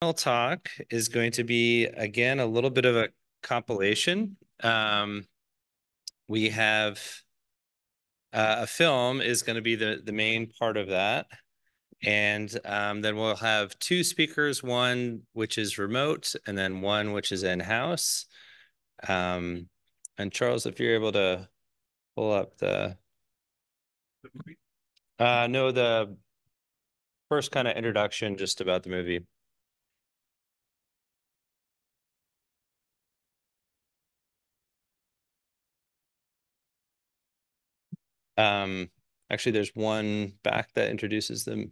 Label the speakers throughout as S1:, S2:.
S1: Talk is going to be, again, a little bit of a compilation. We have a film is going to be the main part of that. And then we'll have two speakers, one which is remote, and then one which is in-house. Um, and Charles, if you're able to pull up no, the first kind of introduction just about the movie. Um, Actually, there's one back that introduces them.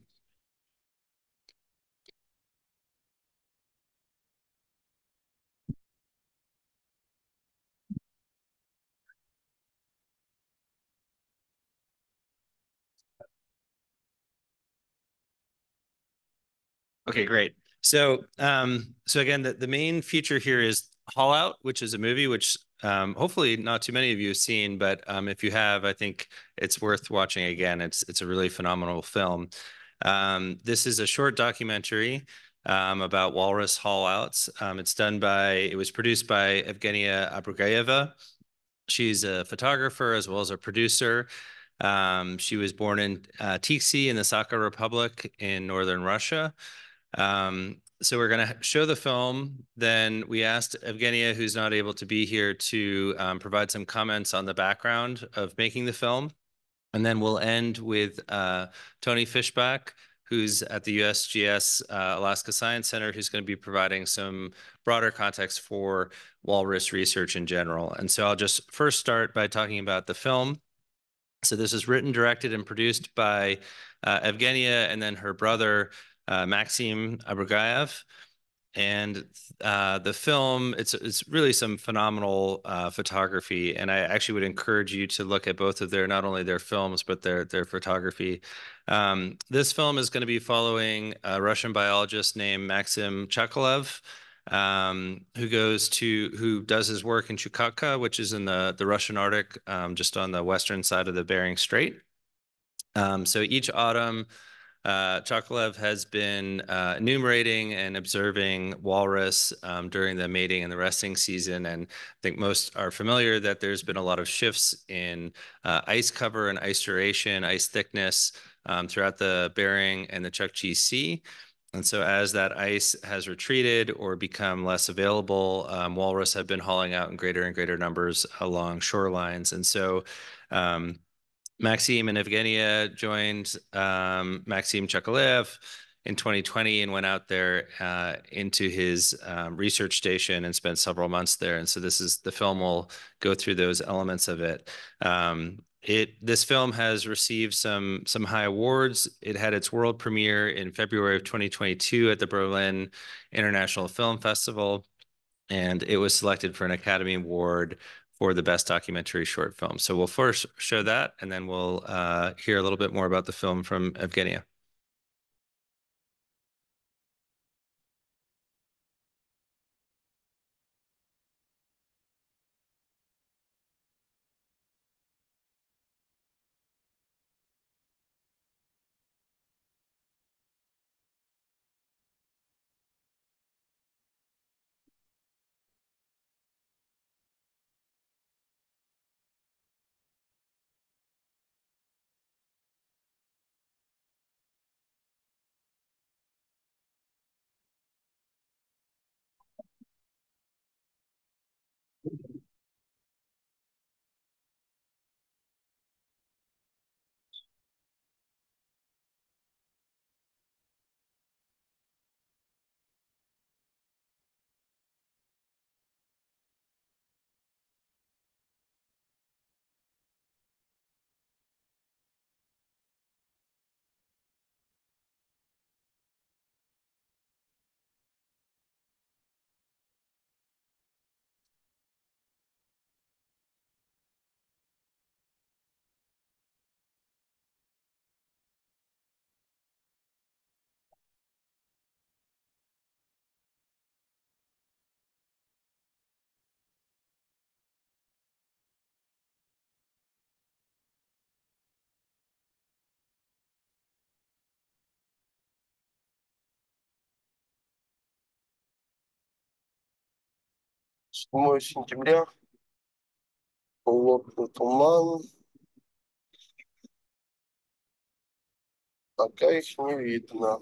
S1: Okay, great. So again, the main feature here is Haulout, which is a movie which hopefully not too many of you have seen, but if you have, I think it's worth watching again. It's a really phenomenal film. This is a short documentary about walrus haulouts. It was produced by Evgenia Arbugaeva. She's a photographer as well as a producer. She was born in Tiksi in the Sakha Republic in northern Russia. So we're going to show the film. Then we asked Evgenia, who's not able to be here, to provide some comments on the background of making the film. And then we'll end with Tony Fischbach, who's at the USGS Alaska Science Center, who's going to be providing some broader context for walrus research in general. And so I'll just first start by talking about the film. So this is written, directed, and produced by Evgenia and then her brother, Maxim Arbugaev. And the film, it's really some phenomenal photography. And I actually would encourage you to look at both of their, not only their films, but their photography. This film is going to be following a Russian biologist named Maxim Chakilev, who does his work in Chukotka, which is in the Russian Arctic, just on the western side of the Bering Strait. So each autumn, Chakilev has been enumerating and observing walrus during the mating and the resting season. And I think most are familiar that there's been a lot of shifts in ice cover and ice duration, ice thickness throughout the Bering and the Chukchi Sea. And so as that ice has retreated or become less available, walrus have been hauling out in greater and greater numbers along shorelines. And so Maxim and Evgenia joined Maxim Chakilev in 2020 and went out there into his research station and spent several months there. And so the film will go through those elements of it. This film has received some high awards. It had its world premiere in February of 2022 at the Berlin International Film Festival, and it was selected for an Academy Award for the best documentary short film. So we'll first show that, and then we'll hear a little bit more about the film from Evgenia.
S2: 7 сентября, плотный туман, пока их не видно.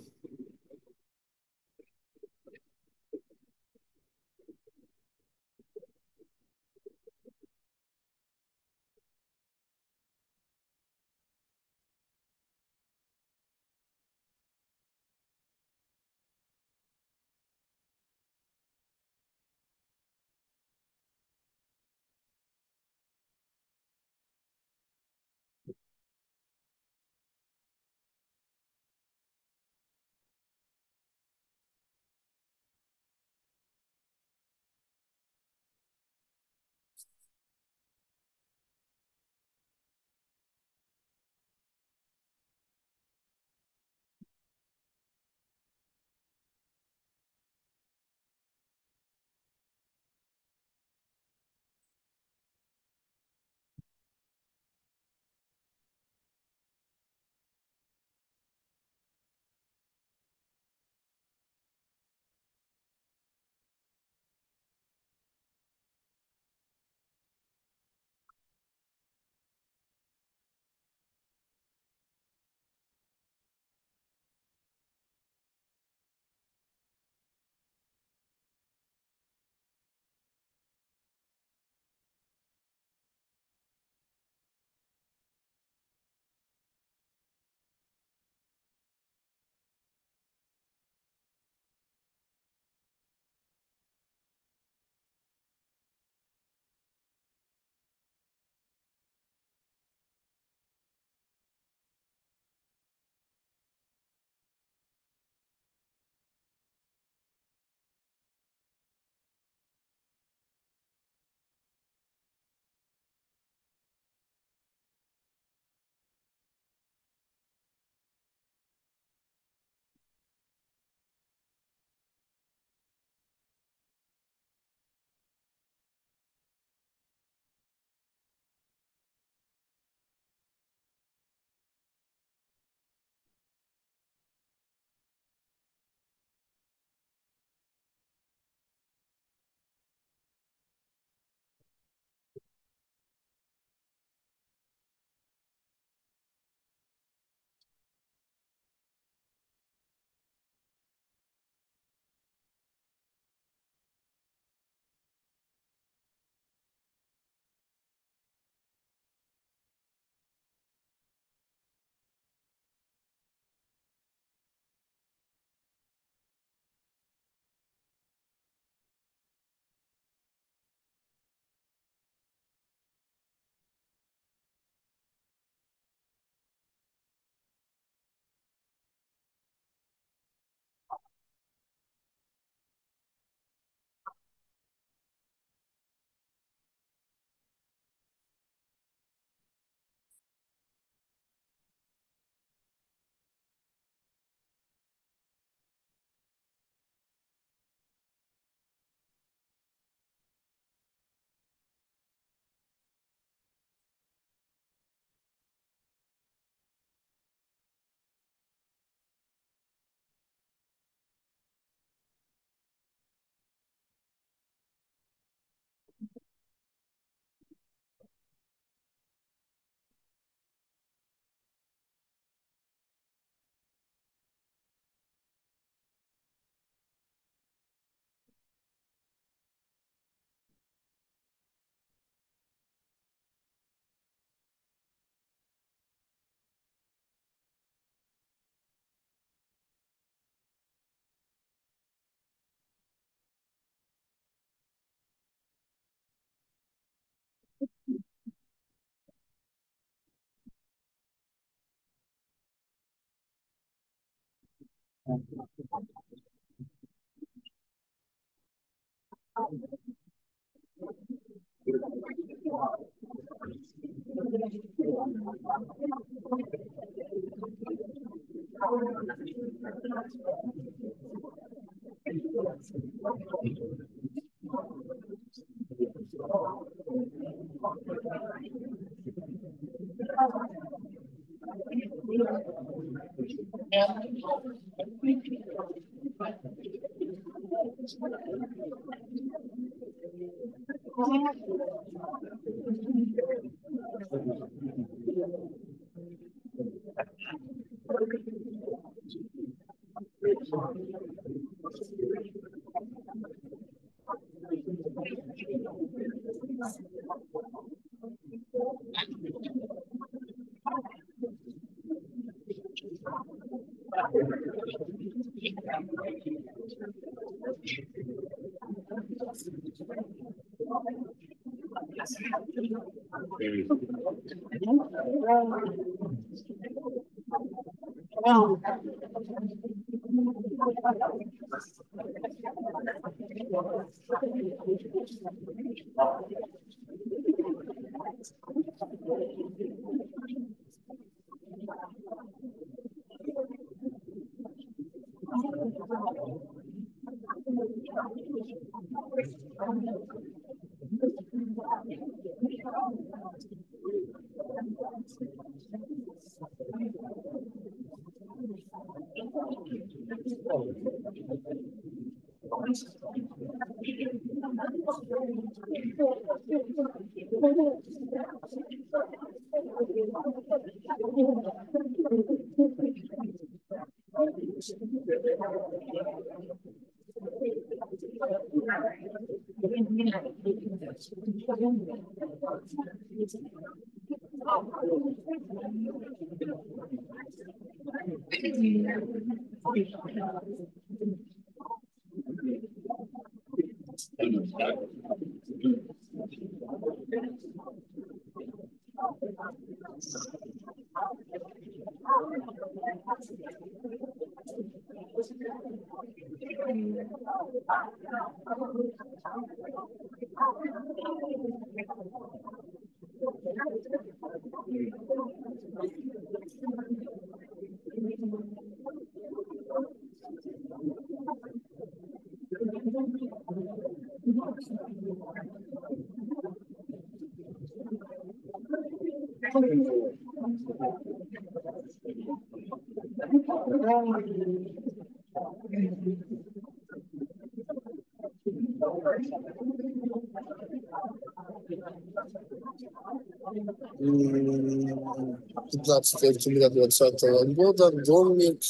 S2: 15 октября 2020 года, домик,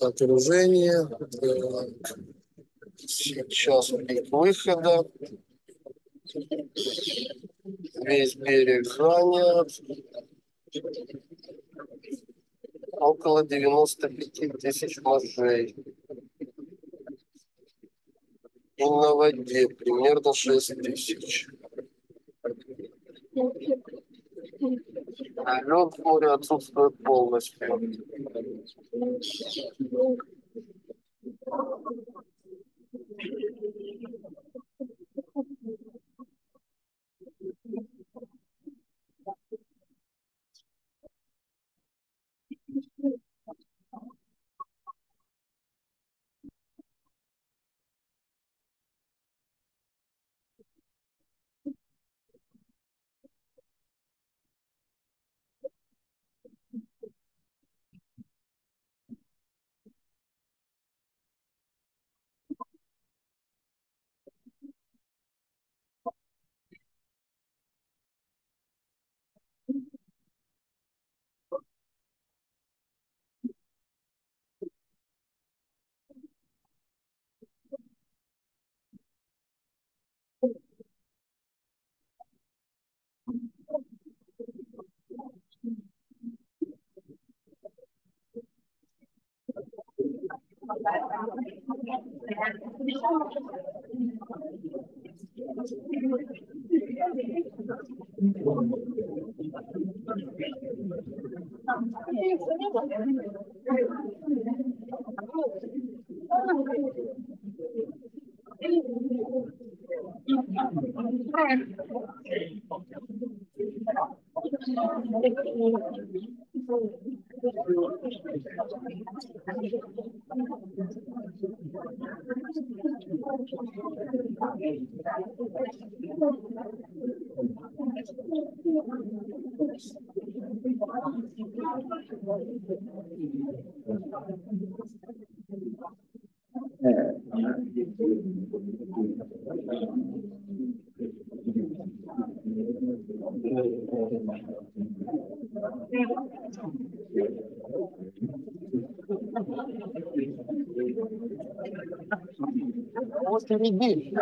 S2: окружение. Сейчас пик выхода. Весь берег занят. Около 95 тысяч моржей. И на воде примерно 6 тысяч. Лед в море отсутствует полностью. Вот иди.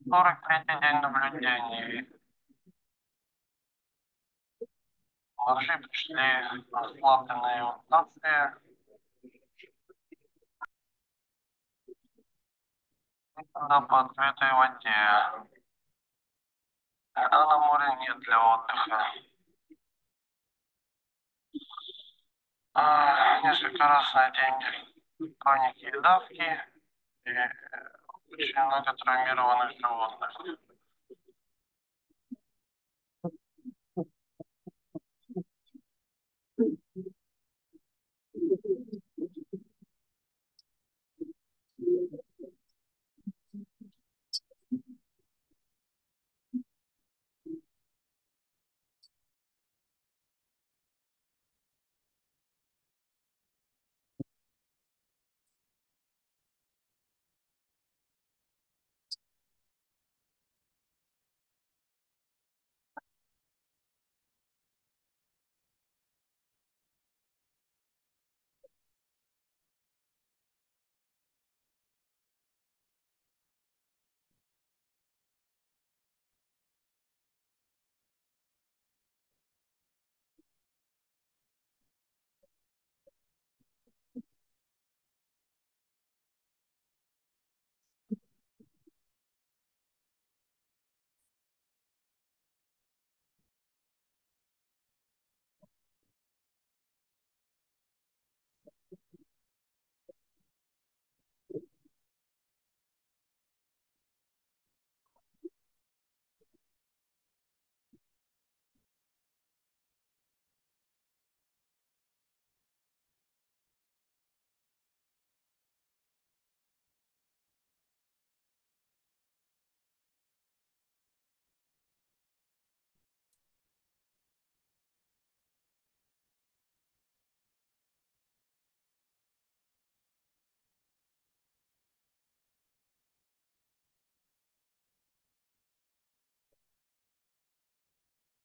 S3: Сорок третий день наблюдений. Малыши пришли расслабленные в станции. Тогда по открытой воде. Когда на море нет для отдыха. Несколько раз на день паники и давки и очень много травмированных животных.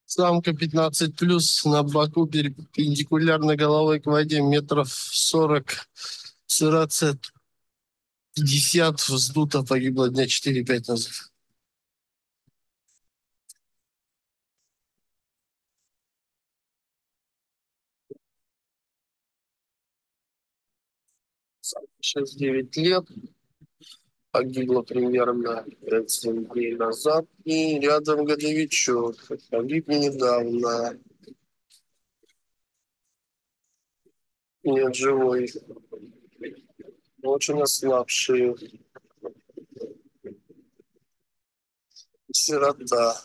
S2: Самка 15+, на боку перпендикулярно головой к воде, метров 40, сырацет 50, вздута, погибла дня 4-5 назад. Самка 6-9 лет, погибла примерно 5-7 дней назад. И рядом годовичок, погиб недавно. Нет, живой. Очень ослабший. Сирота.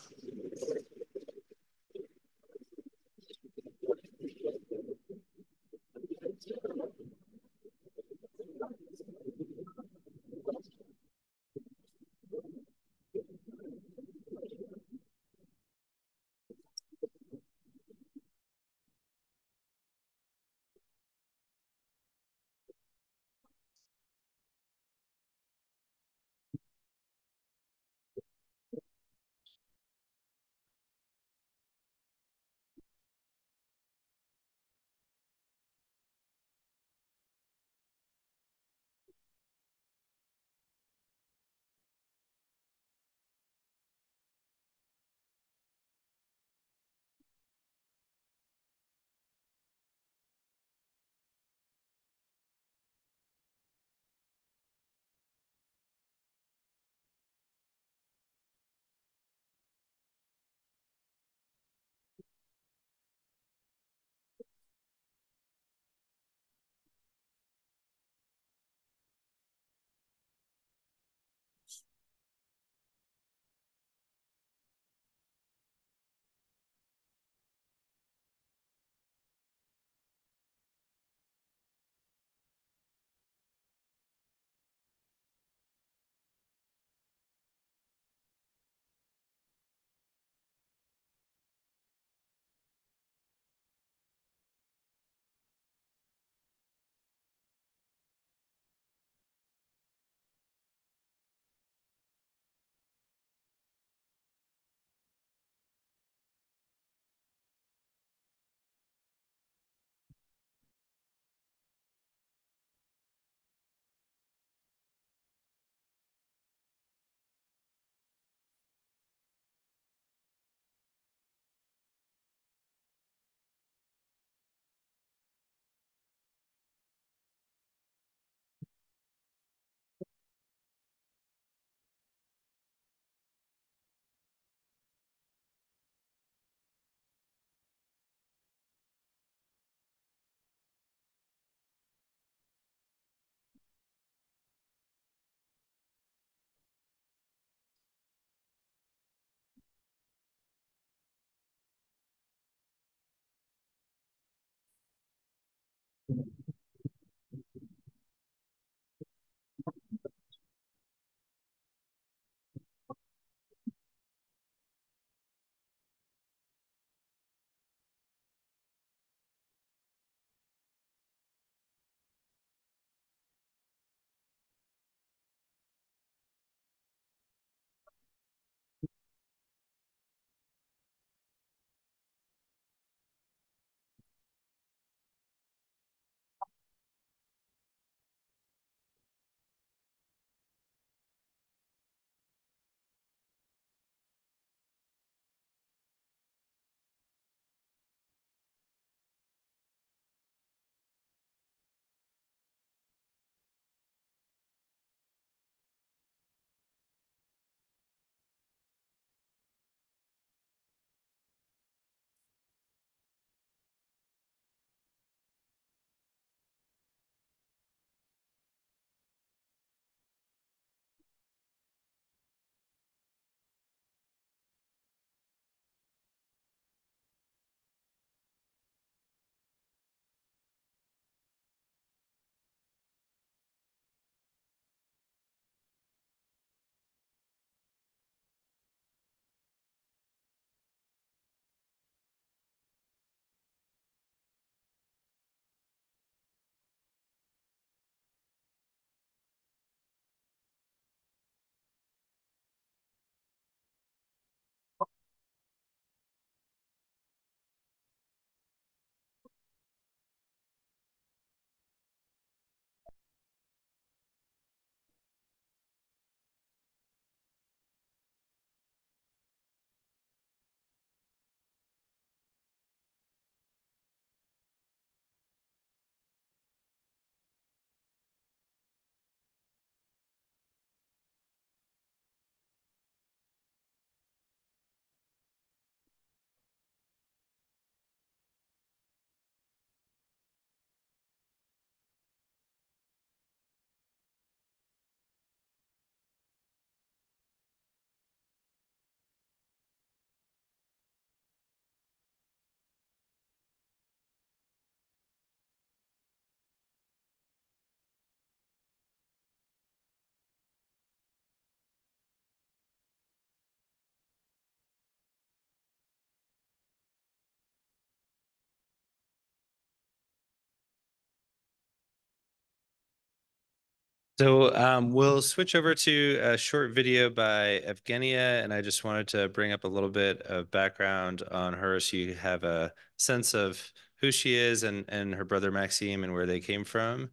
S1: So we'll switch over to a short video by Evgenia, and I just wanted to bring up a little bit of background on her so you have a sense of who she is and her brother Maxim and where they came from.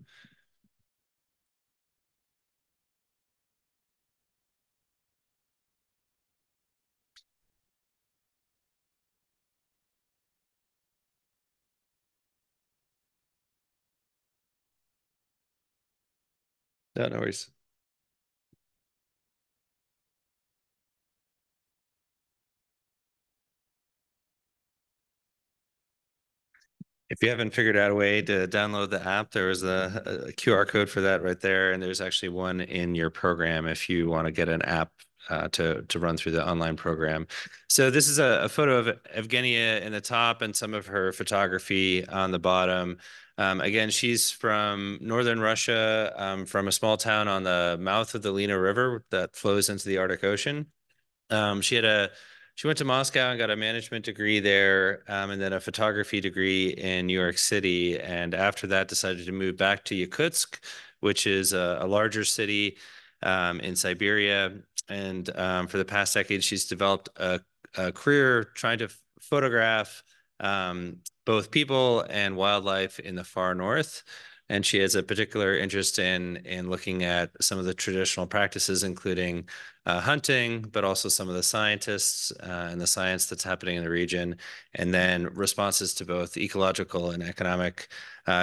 S1: No, no worries. If you haven't figured out a way to download the app, there is a QR code for that right there. And there's actually one in your program if you want to get an app to run through the online program. So this is a photo of Evgenia in the top and some of her photography on the bottom. Again, she's from northern Russia, from a small town on the mouth of the Lena River that flows into the Arctic Ocean. She went to Moscow and got a management degree there, and then a photography degree in New York City. And after that, decided to move back to Yakutsk, which is a larger city in Siberia. And for the past decade, she's developed a career trying to photograph both people and wildlife in the far north. And she has a particular interest in looking at some of the traditional practices, including hunting, but also some of the scientists and the science that's happening in the region, and then responses to both ecological and economic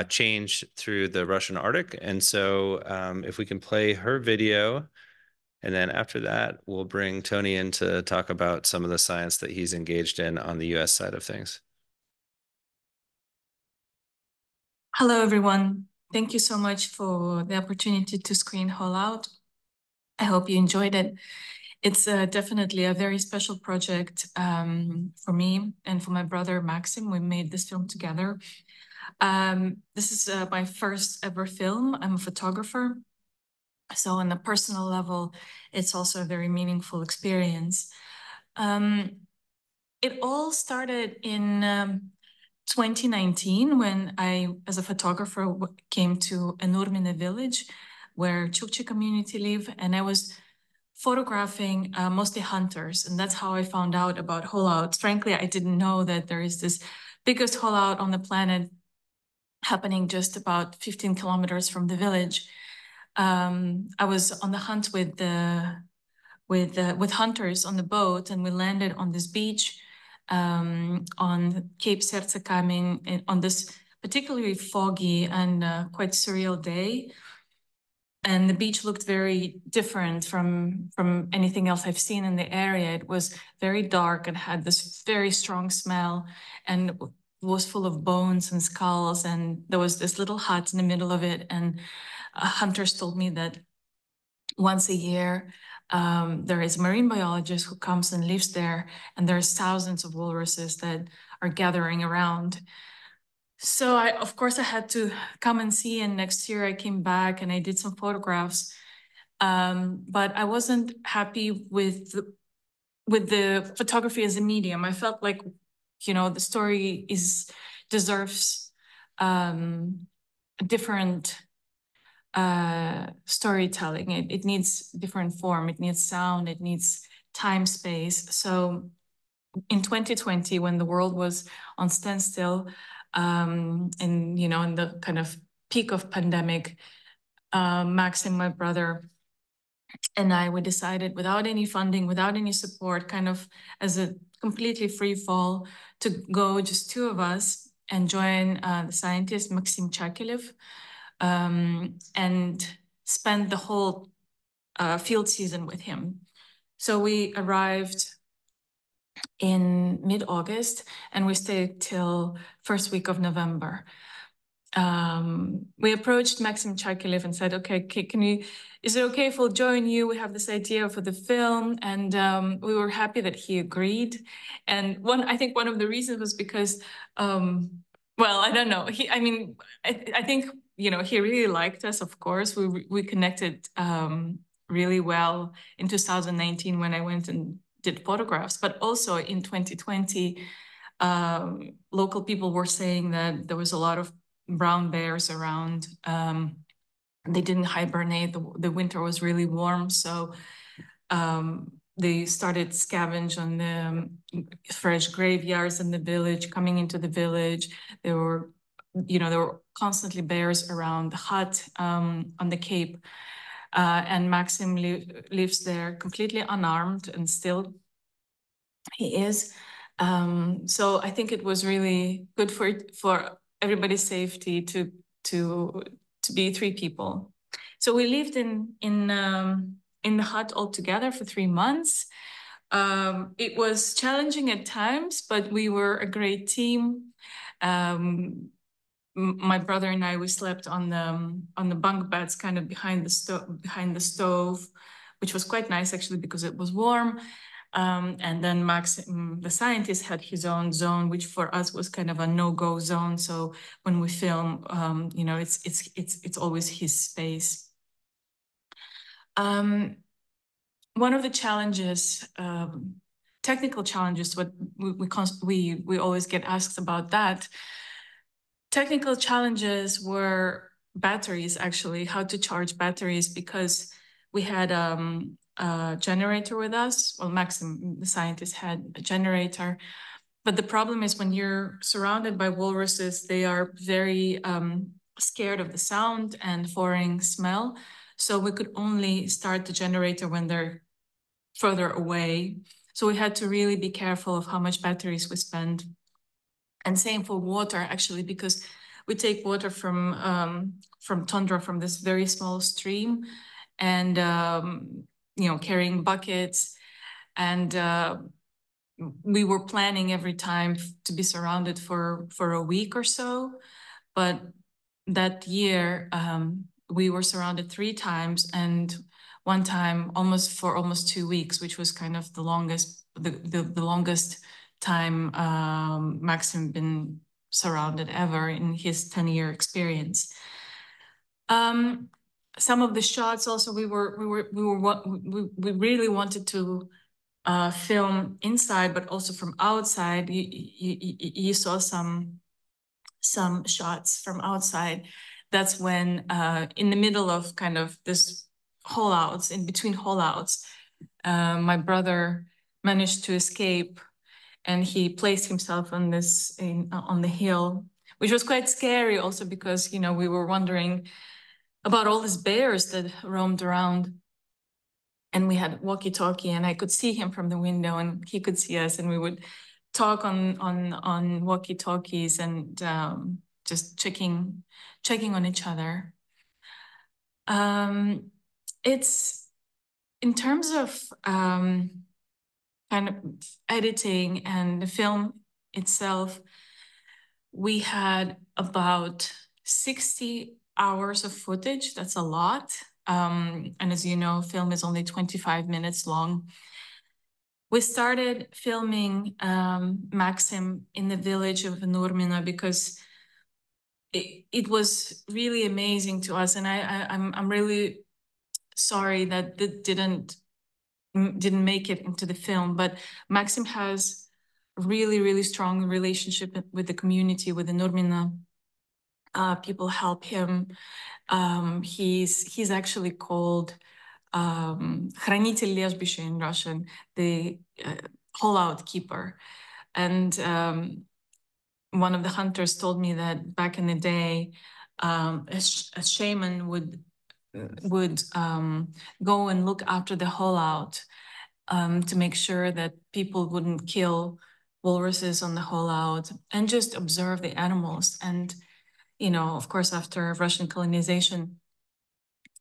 S1: change through the Russian Arctic. And so if we can play her video, and then after that, we'll bring Tony in to talk about some of the science that he's engaged in on the US side of things.
S4: Hello, everyone. Thank you so much for the opportunity to screen Haulout. I hope you enjoyed it. It's definitely a very special project for me and for my brother Maxim. We made this film together. This is my first ever film. I'm a photographer. So on a personal level, it's also a very meaningful experience. It all started in 2019 when I, as a photographer, came to Enurmine village where Chukchi community live, and I was photographing mostly hunters, and that's how I found out about Haulout. Frankly, I didn't know that there is this biggest Haulout on the planet happening just about 15 kilometers from the village. I was on the hunt with hunters on the boat, and we landed on this beach on Cape Serce on this particularly foggy and quite surreal day. And the beach looked very different from anything else I've seen in the area. It was very dark and had this very strong smell, and was full of bones and skulls. And there was this little hut in the middle of it. And hunters told me that once a year, there is a marine biologist who comes and lives there, and there's thousands of walruses that are gathering around. So of course, I had to come and see, and next year I came back and I did some photographs. But I wasn't happy with the photography as a medium. I felt like, the story deserves a different storytelling. It needs different form, it needs sound, it needs time, space. So in 2020, when the world was on standstill, and in the kind of peak of pandemic, Maxim, my brother, and we decided, without any funding, without any support, kind of as a completely free fall, to go, just two of us, and join the scientist Maxim Chakilev, and spend the whole field season with him. So we arrived in mid-August, and we stayed till first week of November. We approached Maxim Chakilev and said, okay, is it okay if we'll join you? We have this idea for the film. And we were happy that he agreed. And I think one of the reasons was because, well, I don't know. I think, he really liked us, of course. We connected really well in 2019 when I went and did photographs, but also in 2020, local people were saying that there was a lot of brown bears around. They didn't hibernate. The winter was really warm, so they started scavenge on the fresh graveyards in the village, coming into the village. There were constantly bears around the hut on the Cape. And Maxim lives there completely unarmed, and still he is. So I think it was really good for everybody's safety to be three people. So we lived in the hut all together for 3 months. It was challenging at times, but we were a great team. My brother and I, we slept on the bunk beds, kind of behind the stove, which was quite nice actually because it was warm. And then Maxim, the scientist, had his own zone, which for us was kind of a no-go zone. So when we film, it's always his space. One of the challenges, technical challenges, what we always get asked about that. Technical challenges were batteries, actually, how to charge batteries, because we had a generator with us. Well, Maxim, the scientist, had a generator. But the problem is when you're surrounded by walruses, they are very scared of the sound and foreign smell. So we could only start the generator when they're further away. So we had to really be careful of how much batteries we spend. And same for water, actually, because we take water from tundra, from this very small stream, and carrying buckets. And we were planning every time to be surrounded for a week or so. But that year, we were surrounded 3 times, and one time for almost 2 weeks, which was kind of the longest time Maxim been surrounded ever in his 10-year experience. Some of the shots also we really wanted to film inside, but also from outside. You saw some shots from outside. That's when in the middle of kind of this haulouts, in between haulouts, my brother managed to escape, and he placed himself on this on the hill, which was quite scary also because, you know, we were wondering about all these bears that roamed around, and we had walkie-talkie, and I could see him from the window and he could see us, and we would talk on walkie-talkies and just checking on each other. It's in terms of kind of editing and the film itself, we had about 60 hours of footage. That's a lot. And as you know, film is only 25 minutes long. We started filming Maxim in the village of Nurmina because it was really amazing to us, and I'm really sorry that it didn't make it into the film. But Maxim has really strong relationship with the community, with the Nurmina. People help him. He's actually called Хранитель лежбища in Russian, the Haulout keeper. And one of the hunters told me that back in the day, a shaman would go and look after the Haulout to make sure that people wouldn't kill walruses on the Haulout, and just observe the animals. And, you know, of course, after Russian colonization,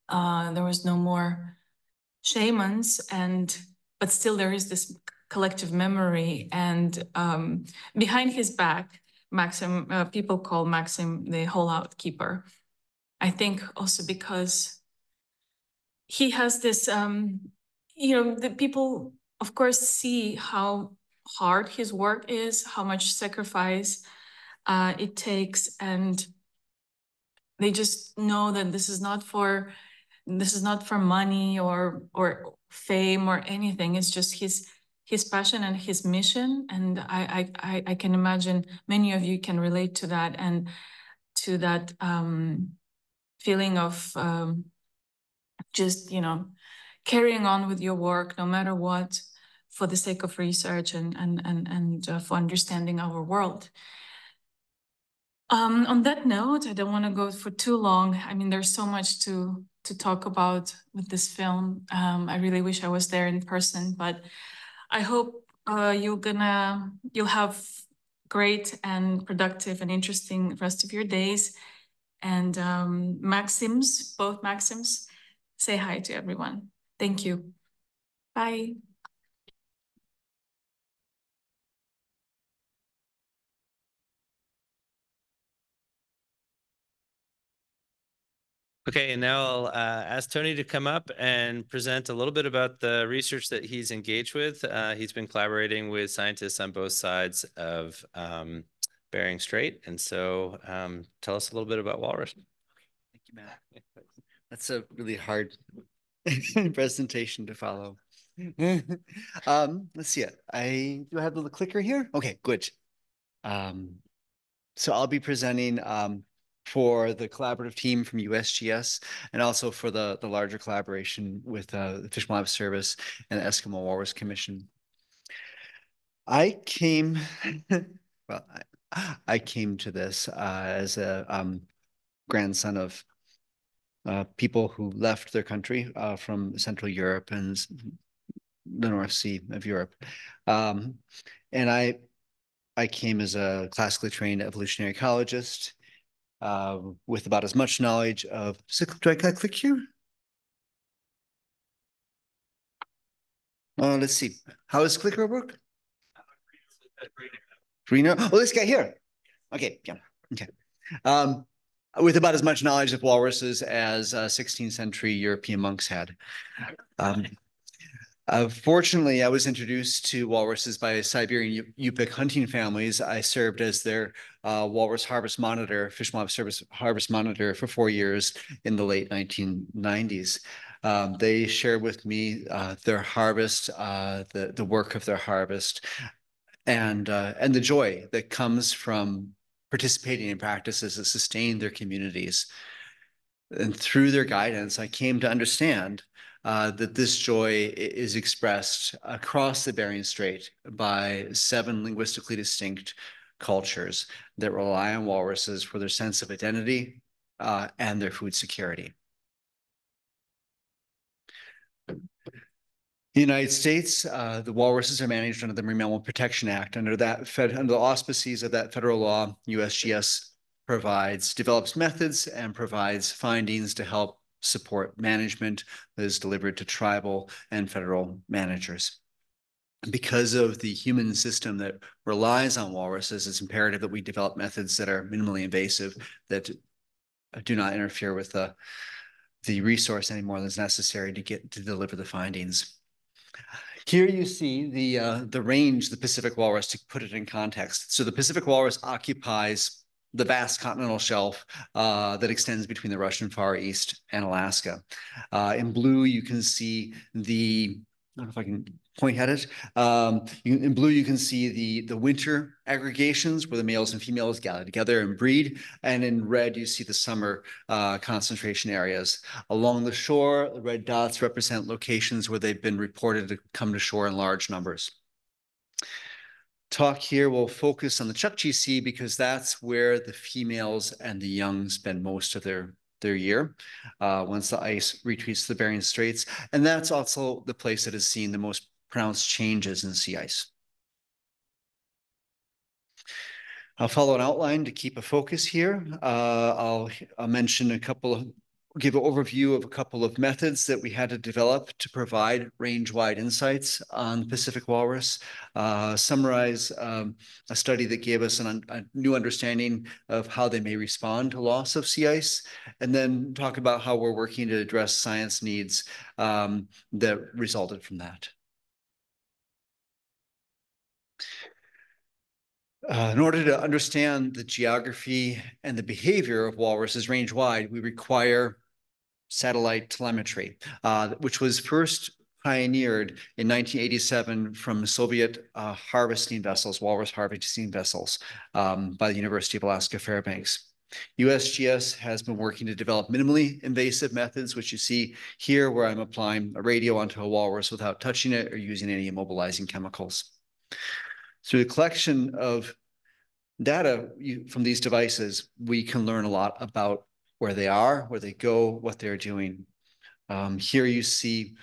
S4: there was no more shamans, but still there is this collective memory. And behind his back, Maxim, people call Maxim the Haulout keeper. I think also because he has this, you know, the people, of course, see how hard his work is, how much sacrifice it takes, and they just know that this is not for money or fame or anything. It's just his passion and his mission. And I can imagine many of you can relate to that, and to that feeling of just, you know, carrying on with your work no matter what, for the sake of research and for understanding our world. On that note, I don't want to go for too long. I mean, there's so much to talk about with this film. I really wish I was there in person, but I hope you'll have great and productive and interesting rest of your days. And both Maxims, say hi to everyone. Thank you. Bye.
S1: Okay, and now I'll ask Tony to come up and present a little bit about the research that he's engaged with. He's been collaborating with scientists on both sides of Bering Strait. And so tell us a little bit about Walrus.
S5: Thank you, Matt. That's a really hard presentation to follow. Let's see it. Do I have the clicker here? Okay, good. So I'll be presenting for the collaborative team from USGS, and also for the larger collaboration with the Fish and Wildlife Service and the Eskimo Walrus Commission. I came to this as a grandson of people who left their country from Central Europe and the North Sea of Europe. And I came as a classically trained evolutionary ecologist with about as much knowledge of, do I click here? Let's see. How does clicker work? Greener. Oh, this guy here. Okay, yeah, okay. With about as much knowledge of walruses as 16th century European monks had. Fortunately, I was introduced to walruses by Siberian Yupik hunting families. I served as their walrus harvest monitor, Fischbach service harvest monitor for 4 years in the late 1990s. They shared with me their harvest, the work of their harvest, and the joy that comes from participating in practices that sustain their communities. And through their guidance, I came to understand that this joy is expressed across the Bering Strait by 7 linguistically distinct cultures that rely on walruses for their sense of identity and their food security. The United States, the walruses are managed under the Marine Mammal Protection Act. Under the auspices of that federal law, USGS develops methods and provides findings to help support management that is delivered to tribal and federal managers. Because of the human system that relies on walruses, it's imperative that we develop methods that are minimally invasive, that do not interfere with the resource any more than is necessary to deliver the findings. Here you see the range, the Pacific walrus, to put it in context. So the Pacific walrus occupies the vast continental shelf that extends between the Russian Far East and Alaska. In blue, you can see I don't know if I can point at it. In blue, you can see the winter aggregations where the males and females gather together and breed. And in red, you see the summer concentration areas. Along the shore, the red dots represent locations where they've been reported to come to shore in large numbers. Talk here will focus on the Chukchi Sea because that's where the females and the young spend most of their year once the ice retreats to the Bering Straits. And that's also the place that has seen the most pronounced changes in sea ice. I'll follow an outline to keep a focus here. I'll mention give an overview of a couple of methods that we had to develop to provide range-wide insights on the Pacific walrus, summarize a study that gave us a new understanding of how they may respond to loss of sea ice, and then talk about how we're working to address science needs that resulted from that. In order to understand the geography and the behavior of walruses range-wide, we require satellite telemetry, which was first pioneered in 1987 from Soviet harvesting vessels, walrus harvesting vessels, by the University of Alaska Fairbanks. USGS has been working to develop minimally invasive methods, which you see here, where I'm applying a radio onto a walrus without touching it or using any immobilizing chemicals. Through the collection of data from these devices, we can learn a lot about where they are, where they go, what they're doing. Here you see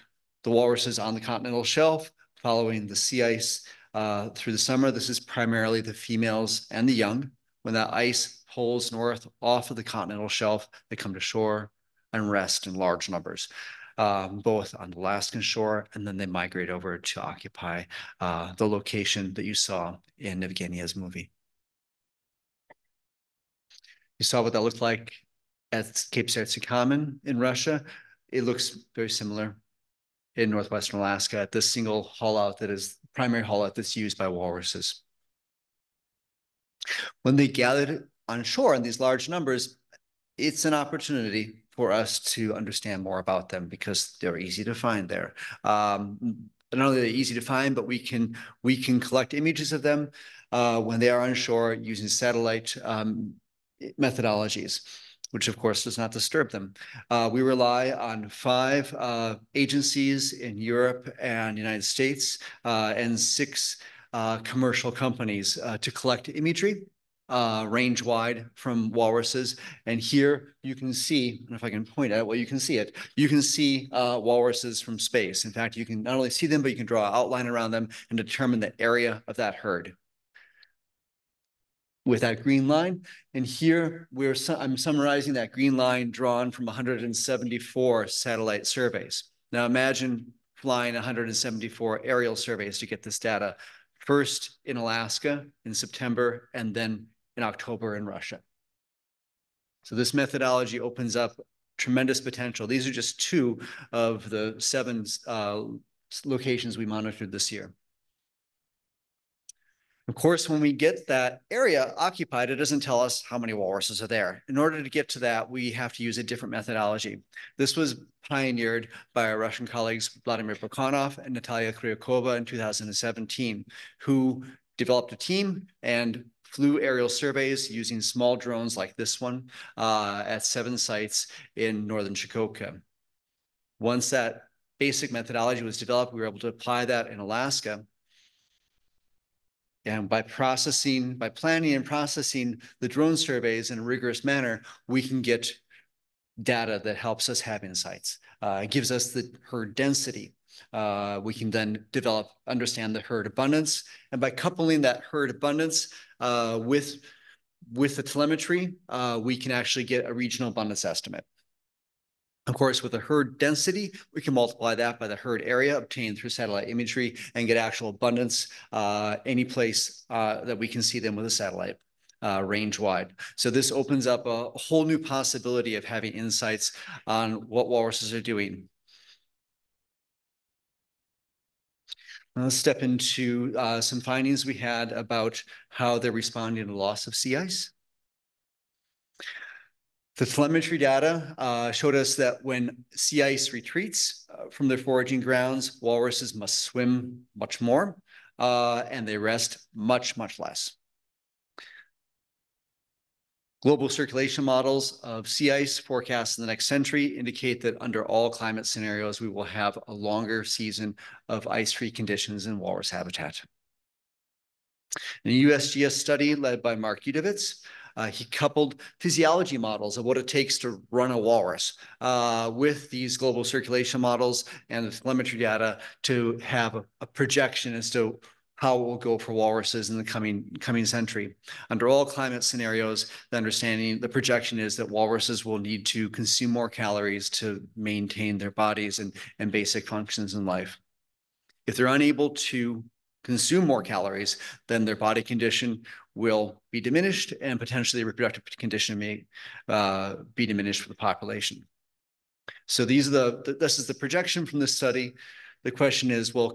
S5: the walruses on the continental shelf following the sea ice through the summer. This is primarily the females and the young. When that ice pulls north off of the continental shelf, they come to shore and rest in large numbers, both on the Alaskan shore, and then they migrate over to occupy the location that you saw in Evgenia's movie. You saw what that looked like at Cape Sarytsky in Russia. It looks very similar in northwestern Alaska at this single haulout that is the primary haulout that's used by walruses. When they gathered on shore in these large numbers, it's an opportunity for us to understand more about them because they're easy to find there. Not only are they easy to find, but we can collect images of them when they are on shore using satellite methodologies, which of course does not disturb them. We rely on 5 agencies in Europe and United States and 6 commercial companies to collect imagery range-wide from walruses. And here you can see, and if I can point at it, well, you can see it. You can see walruses from space. In fact, you can not only see them, but you can draw an outline around them and determine the area of that herd with that green line. And here I'm summarizing that green line drawn from 174 satellite surveys. Now imagine flying 174 aerial surveys to get this data, first in Alaska in September, and then in October in Russia. So this methodology opens up tremendous potential. These are just 2 of the 7 locations we monitored this year. Of course, when we get that area occupied, it doesn't tell us how many walruses are there. In order to get to that, we have to use a different methodology. This was pioneered by our Russian colleagues, Vladimir Bokhanov and Natalia Kryakova in 2017, who developed a team and flew aerial surveys using small drones like this one at 7 sites in northern Chukotka. Once that basic methodology was developed, we were able to apply that in Alaska. And by planning and processing the drone surveys in a rigorous manner, we can get data that helps us have insights. It gives us the herd density. We can then understand the herd abundance. And by coupling that herd abundance with the telemetry, we can actually get a regional abundance estimate. Of course, with the herd density, we can multiply that by the herd area obtained through satellite imagery and get actual abundance any place that we can see them with a satellite range-wide. So this opens up a whole new possibility of having insights on what walruses are doing. Let's step into some findings we had about how they're responding to loss of sea ice. The telemetry data showed us that when sea ice retreats from their foraging grounds, walruses must swim much more, and they rest much, much less. Global circulation models of sea ice forecasts in the next century indicate that under all climate scenarios, we will have a longer season of ice-free conditions in walrus habitat. In a USGS study led by Mark Udovitz, he coupled physiology models of what it takes to run a walrus with these global circulation models and the telemetry data to have a projection as to how it will go for walruses in the coming century. Under all climate scenarios, the projection is that walruses will need to consume more calories to maintain their bodies and basic functions in life. If they're unable to consume more calories, then their body condition will be diminished and potentially reproductive condition may be diminished for the population. So this is the projection from this study. The question is, well,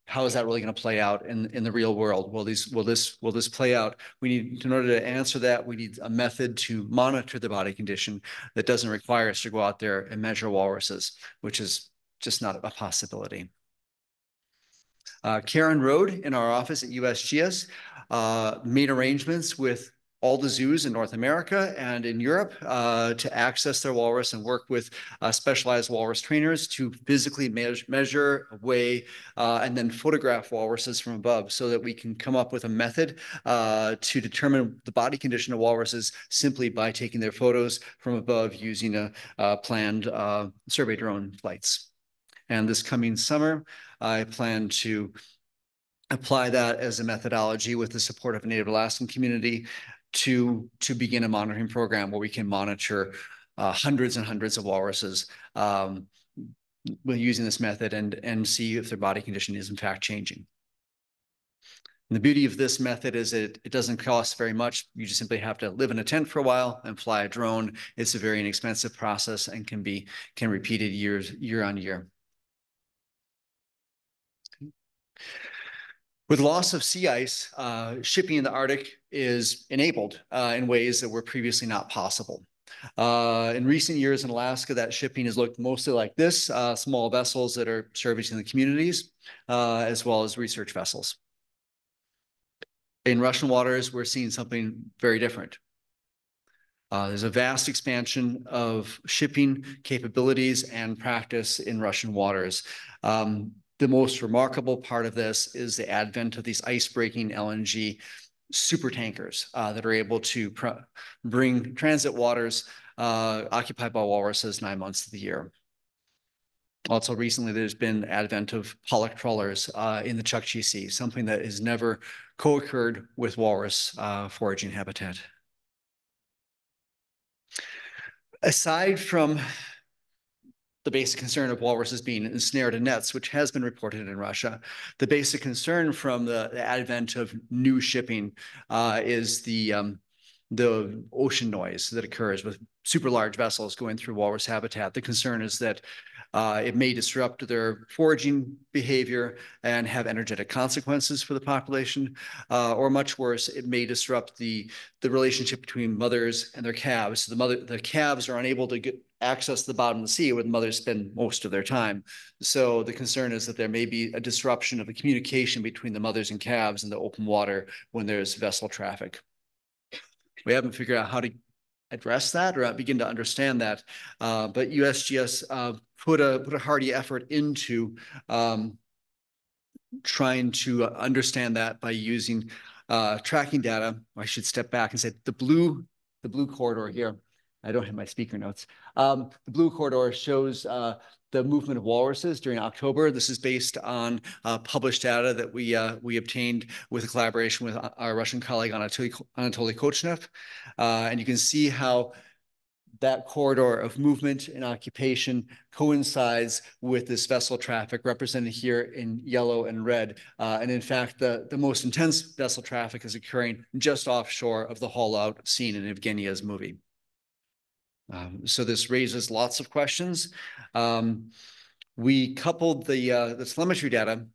S5: how is that really going to play out in the real world? Will this play out? In order to answer that, we need a method to monitor the body condition that doesn't require us to go out there and measure walruses, which is just not a possibility. Karen Rode in our office at USGS made arrangements with all the zoos in North America and in Europe to access their walrus and work with specialized walrus trainers to physically measure, weigh, and then photograph walruses from above so that we can come up with a method to determine the body condition of walruses simply by taking their photos from above using planned survey drone flights. And this coming summer, I plan to apply that as a methodology with the support of a Native Alaskan community to begin a monitoring program where we can monitor hundreds and hundreds of walruses using this method and see if their body condition is in fact changing. And the beauty of this method is it doesn't cost very much. You just simply have to live in a tent for a while and fly a drone. It's a very inexpensive process and can repeat it year on year. With loss of sea ice, shipping in the Arctic is enabled in ways that were previously not possible. In recent years in Alaska, that shipping has looked mostly like this, small vessels that are servicing the communities, as well as research vessels. In Russian waters, we're seeing something very different. There's a vast expansion of shipping capabilities and practice in Russian waters. The most remarkable part of this is the advent of these ice-breaking LNG super tankers that are able to bring transit waters occupied by walruses 9 months of the year. Also recently, there's been advent of pollock trawlers in the Chukchi Sea, something that has never co-occurred with walrus foraging habitat. Aside from the basic concern of walruses being ensnared in nets, which has been reported in Russia, the basic concern from the advent of new shipping is the ocean noise that occurs with super large vessels going through walrus habitat. The concern is that It may disrupt their foraging behavior and have energetic consequences for the population, or much worse, it may disrupt the relationship between mothers and their calves. So the calves are unable to access the bottom of the sea where the mothers spend most of their time. So the concern is that there may be a disruption of the communication between the mothers and calves in the open water when there's vessel traffic. We haven't figured out how to address that or begin to understand that, but USGS put a hearty effort into trying to understand that by using tracking data. I should step back and say the blue corridor here. I don't have my speaker notes. The blue corridor shows the movement of walruses during October. This is based on published data that we obtained with a collaboration with our Russian colleague Anatoly Kochnev. And you can see how that corridor of movement and occupation coincides with this vessel traffic represented here in yellow and red. And in fact, the most intense vessel traffic is occurring just offshore of the Haulout scene in Evgenia's movie. So this raises lots of questions. We coupled the telemetry data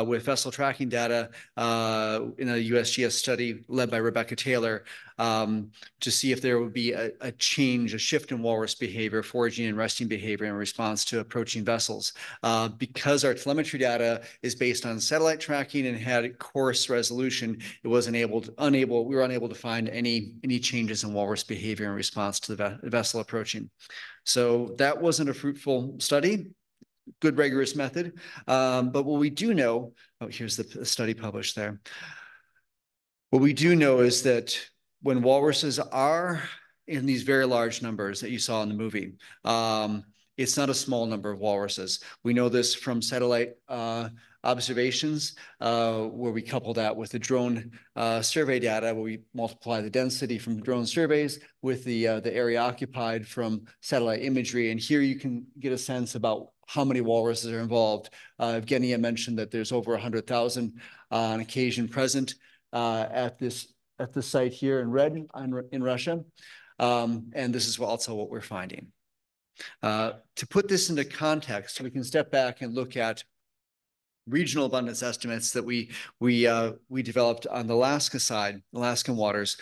S5: with vessel tracking data in a USGS study led by Rebecca Taylor to see if there would be a change, a shift in walrus behavior, foraging and resting behavior in response to approaching vessels. Because our telemetry data is based on satellite tracking and had coarse resolution, we were unable to find any changes in walrus behavior in response to the vessel approaching. So that wasn't a fruitful study. Good rigorous method. But what we do know, here's the study published there. What we do know is that when walruses are in these very large numbers that you saw in the movie, it's not a small number of walruses. We know this from satellite observations, where we couple that with the drone survey data, where we multiply the density from drone surveys with the area occupied from satellite imagery. And here you can get a sense about how many walruses are involved. Evgenia mentioned that there's over 100,000 on occasion present at the site here in red in Russia. And this is also what we're finding. To put this into context, we can step back and look at regional abundance estimates that we developed on the Alaska side, Alaskan waters.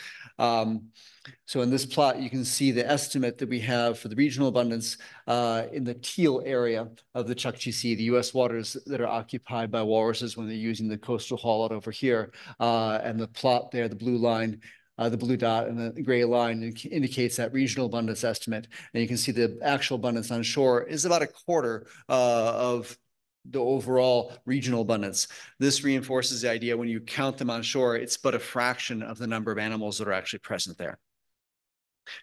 S5: So in this plot, you can see the estimate that we have for the regional abundance in the teal area of the Chukchi Sea, the U.S. waters that are occupied by walruses when they're using the coastal haulout over here. And the plot there, the blue line, the blue dot and the gray line indicates that regional abundance estimate. And you can see the actual abundance on shore is about a quarter of the overall regional abundance. This reinforces the idea when you count them on shore, it's but a fraction of the number of animals that are actually present there.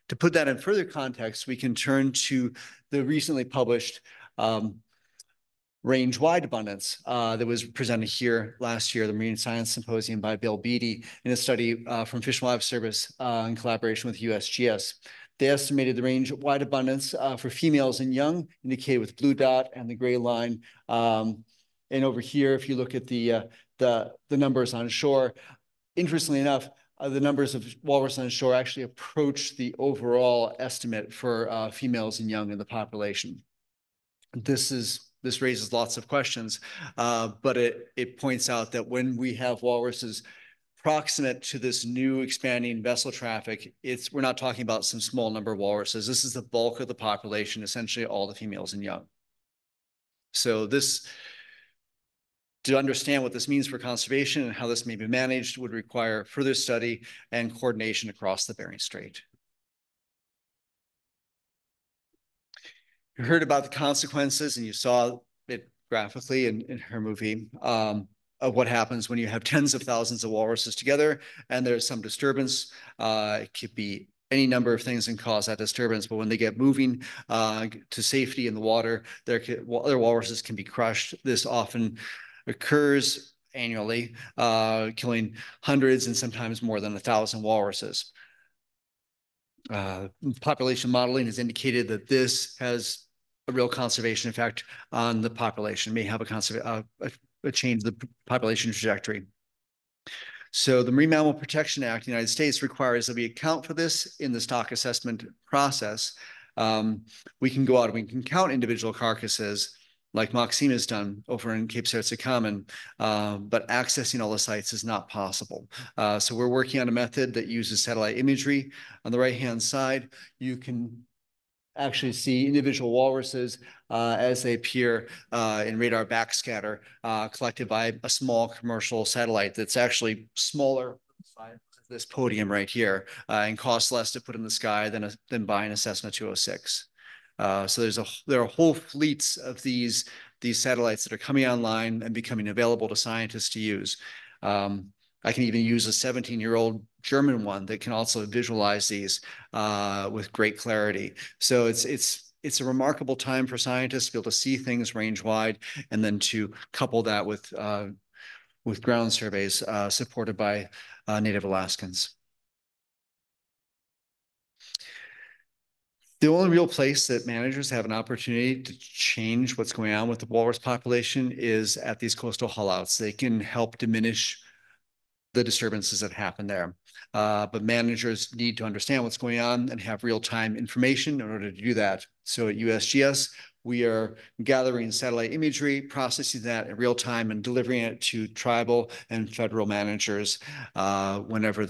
S5: To put that in further context, we can turn to the recently published range-wide abundance that was presented here last year, the Marine Science Symposium by Bill Beatty in a study from Fish and Wildlife Service in collaboration with USGS. They estimated the range-wide abundance for females and young, indicated with blue dot and the gray line. And over here, if you look at the numbers on shore, interestingly enough, the numbers of walrus on shore actually approach the overall estimate for females and young in the population. This raises lots of questions, but it points out that when we have walruses proximate to this new expanding vessel traffic, we're not talking about some small number of walruses. This is the bulk of the population, essentially all the females and young. So to understand what this means for conservation and how this may be managed would require further study and coordination across the Bering Strait. You heard about the consequences, and you saw it graphically in her movie, of what happens when you have tens of thousands of walruses together and there's some disturbance. It could be any number of things that cause that disturbance, but when they get moving to safety in the water, other walruses can be crushed. This often occurs annually, killing hundreds and sometimes more than 1,000 walruses. Population modeling has indicated that this has a real conservation effect on the population, may have a change the population trajectory. So the Marine Mammal Protection Act in the United States requires that we account for this in the stock assessment process. We can go out and we can count individual carcasses like Maxim has done over in Cape Seretse Common, but accessing all the sites is not possible. So we're working on a method that uses satellite imagery. On the right-hand side, you can actually see individual walruses as they appear in radar backscatter collected by a small commercial satellite that's actually smaller than this podium right here and costs less to put in the sky than buying a Cessna 206. So there are whole fleets of these satellites that are coming online and becoming available to scientists to use. I can even use a 17-year-old German one that can also visualize these with great clarity. So it's a remarkable time for scientists to be able to see things range wide, and then to couple that with ground surveys supported by Native Alaskans. The only real place that managers have an opportunity to change what's going on with the walrus population is at these coastal haulouts. They can help diminish the disturbances that happen there. But managers need to understand what's going on and have real-time information in order to do that. So at USGS, we are gathering satellite imagery, processing that in real time, and delivering it to tribal and federal managers whenever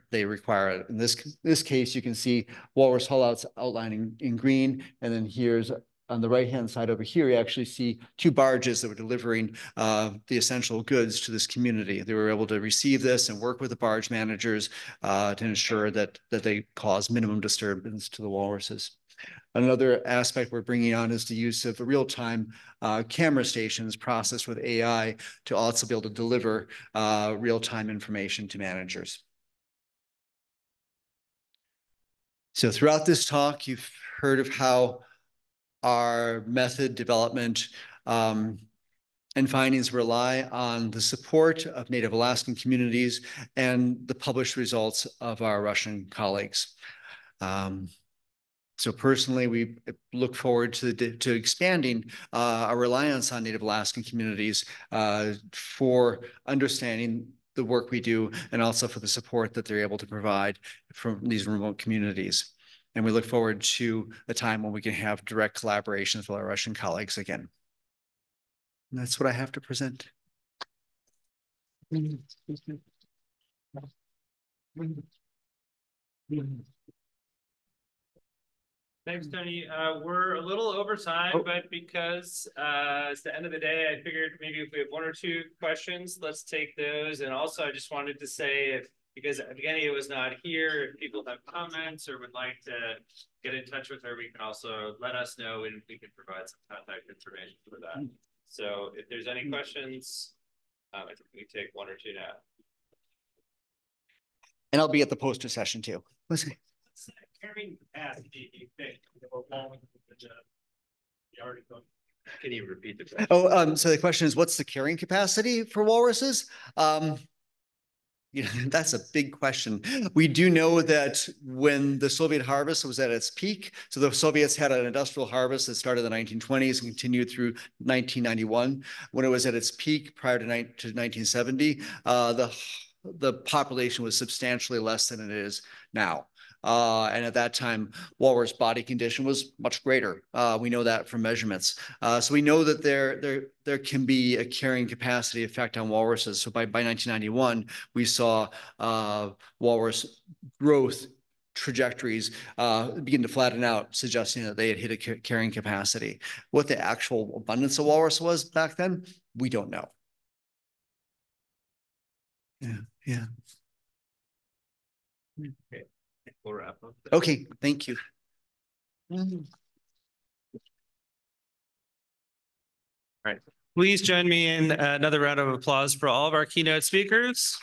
S5: they require it. In this case, you can see walrus haulouts outlining in green, and then here's on the right-hand side over here, you actually see two barges that were delivering the essential goods to this community. They were able to receive this and work with the barge managers to ensure that they cause minimum disturbance to the walruses. Another aspect we're bringing on is the use of real-time camera stations processed with AI to also be able to deliver real-time information to managers. So throughout this talk, you've heard of how our method development and findings rely on the support of Native Alaskan communities and the published results of our Russian colleagues. So personally, we look forward to expanding our reliance on Native Alaskan communities for understanding the work we do and also for the support that they're able to provide from these remote communities. And we look forward to a time when we can have direct collaborations with our Russian colleagues again. And that's what I have to present.
S1: Thanks, Tony. We're a little over time, but because it's the end of the day, I figured maybe if we have one or two questions, let's take those. And also, I just wanted to say, because Evgenia was not here, if people have comments or would like to get in touch with her, we can also let us know and we can provide some contact information for that. So if there's any questions, I think we can take one or two now.
S5: And I'll be at the poster session too. Let's see.
S6: What's the carrying capacity, do you think, along with the article?
S1: Can you repeat the question?
S5: Oh, so the question is, what's the carrying capacity for walruses? That's a big question. We do know that when the Soviet harvest was at its peak, so the Soviets had an industrial harvest that started in the 1920s and continued through 1991. When it was at its peak prior to 1970, the population was substantially less than it is now. And at that time, walrus body condition was much greater. We know that from measurements. So we know that there can be a carrying capacity effect on walruses. So by 1991, we saw walrus growth trajectories begin to flatten out, suggesting that they had hit a carrying capacity. What the actual abundance of walrus was back then, we don't know. Yeah.
S1: Okay. We'll wrap up.
S5: Okay, thank you.
S1: All right. Please join me in another round of applause for all of our keynote speakers.